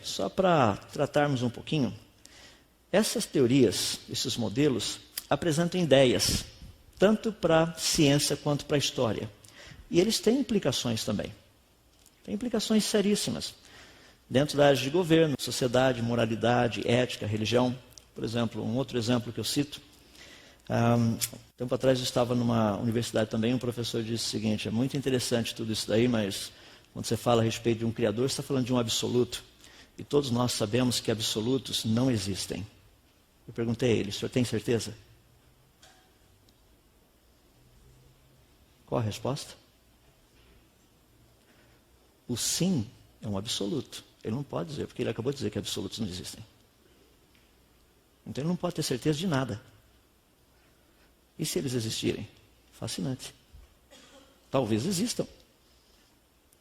só para tratarmos um pouquinho, essas teorias, esses modelos, apresentam ideias, tanto para a ciência quanto para a história. E eles têm implicações também. Tem implicações seríssimas. Dentro da área de governo, sociedade, moralidade, ética, religião. Por exemplo, um outro exemplo que eu cito. Tempo atrás eu estava numa universidade também, um professor disse o seguinte: é muito interessante tudo isso daí, mas quando você fala a respeito de um Criador, você está falando de um absoluto. E todos nós sabemos que absolutos não existem. Eu perguntei a ele: o senhor tem certeza? Qual a resposta? O sim é um absoluto. Ele não pode dizer, porque ele acabou de dizer que absolutos não existem. Então ele não pode ter certeza de nada. E se eles existirem? Fascinante. Talvez existam.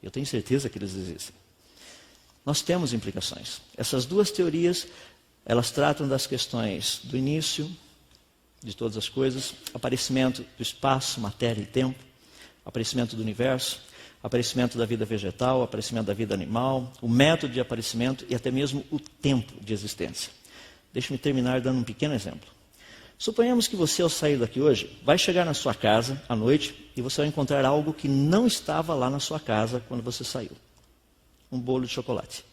Eu tenho certeza que eles existem. Nós temos implicações. Essas duas teorias, elas tratam das questões do início de todas as coisas, aparecimento do espaço, matéria e tempo, aparecimento do universo, aparecimento da vida vegetal, aparecimento da vida animal, o método de aparecimento e até mesmo o tempo de existência. Deixe-me terminar dando um pequeno exemplo. Suponhamos que você, ao sair daqui hoje, vai chegar na sua casa à noite e você vai encontrar algo que não estava lá na sua casa quando você saiu. Um bolo de chocolate.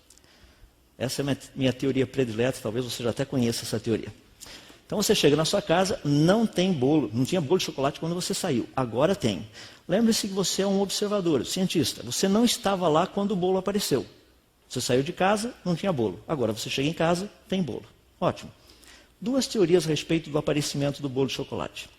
Essa é a minha teoria predileta, talvez você já até conheça essa teoria. Então você chega na sua casa, não tem bolo, não tinha bolo de chocolate quando você saiu, agora tem. Lembre-se que você é um observador, cientista. Você não estava lá quando o bolo apareceu. Você saiu de casa, não tinha bolo. Agora você chega em casa, tem bolo. Ótimo. Duas teorias a respeito do aparecimento do bolo de chocolate.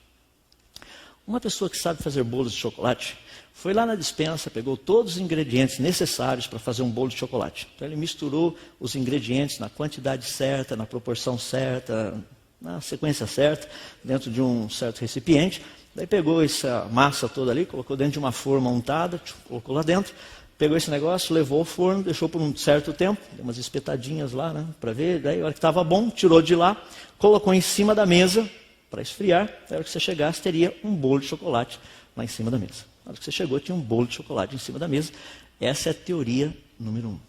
Uma pessoa que sabe fazer bolos de chocolate foi lá na despensa, pegou todos os ingredientes necessários para fazer um bolo de chocolate. Então ele misturou os ingredientes na quantidade certa, na proporção certa, na sequência certa, dentro de um certo recipiente. Daí pegou essa massa toda ali, colocou dentro de uma forma untada, colocou lá dentro, pegou esse negócio, levou ao forno, deixou por um certo tempo, deu umas espetadinhas lá, né, para ver. Daí, a hora que estava bom, tirou de lá, colocou em cima da mesa para esfriar. Daí, a hora que você chegasse, teria um bolo de chocolate lá em cima da mesa. Na hora que você chegou, tinha um bolo de chocolate em cima da mesa. Essa é a teoria número 1.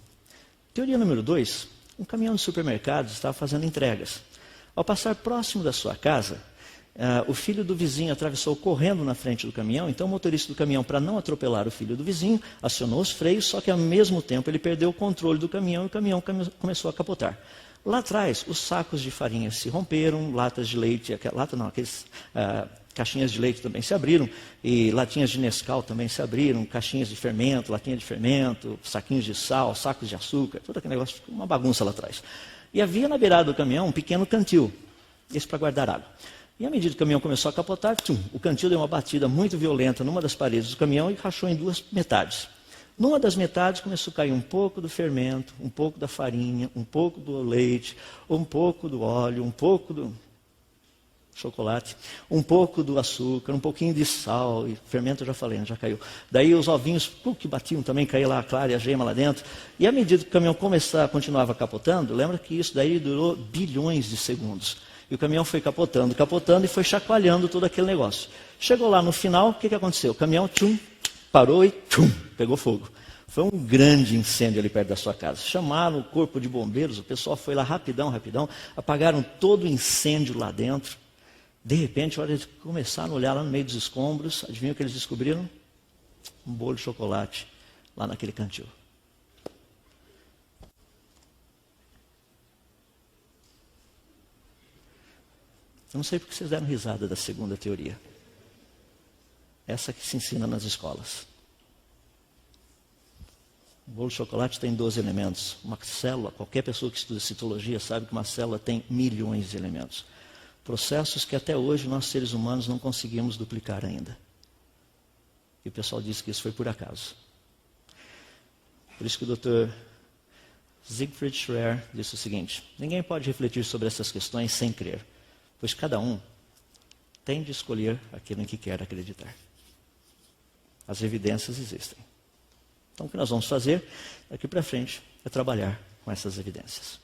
Teoria número 2, um caminhão de supermercados estava fazendo entregas. Ao passar próximo da sua casa, o filho do vizinho atravessou correndo na frente do caminhão. Então o motorista do caminhão, para não atropelar o filho do vizinho, acionou os freios, só que ao mesmo tempo ele perdeu o controle do caminhão e o caminhão começou a capotar. Lá atrás, os sacos de farinha se romperam, latas de leite, caixinhas de leite também se abriram, e latinhas de Nescau também se abriram, caixinhas de fermento, latinha de fermento, saquinhos de sal, sacos de açúcar, todo aquele negócio, ficou uma bagunça lá atrás. E havia na beirada do caminhão um pequeno cantil, esse para guardar água. E à medida que o caminhão começou a capotar, o cantil deu uma batida muito violenta numa das paredes do caminhão e rachou em duas metades. Numa das metades começou a cair um pouco do fermento, um pouco da farinha, um pouco do leite, um pouco do óleo, um pouco do chocolate, um pouco do açúcar, um pouquinho de sal, e fermento eu já falei, já caiu. Daí os ovinhos que batiam também, caía lá a clara e a gema lá dentro. E à medida que o caminhão continuava capotando, lembra que isso daí durou bilhões de segundos. E o caminhão foi capotando e foi chacoalhando todo aquele negócio. Chegou lá no final, o que aconteceu? O caminhão parou e pegou fogo. Foi um grande incêndio ali perto da sua casa. Chamaram o corpo de bombeiros, o pessoal foi lá rapidão, apagaram todo o incêndio lá dentro. De repente, a hora de começaram a olhar lá no meio dos escombros, adivinha o que eles descobriram? Um bolo de chocolate lá naquele cantil. Eu não sei porque vocês deram risada da segunda teoria. Essa que se ensina nas escolas. O bolo de chocolate tem 12 elementos. Uma célula, qualquer pessoa que estuda citologia sabe que uma célula tem milhões de elementos. Processos que até hoje nós seres humanos não conseguimos duplicar ainda. E o pessoal diz que isso foi por acaso. Por isso que o Dr. Siegfried Schreier disse o seguinte: ninguém pode refletir sobre essas questões sem crer, pois cada um tem de escolher aquilo em que quer acreditar. As evidências existem. Então o que nós vamos fazer daqui para frente é trabalhar com essas evidências.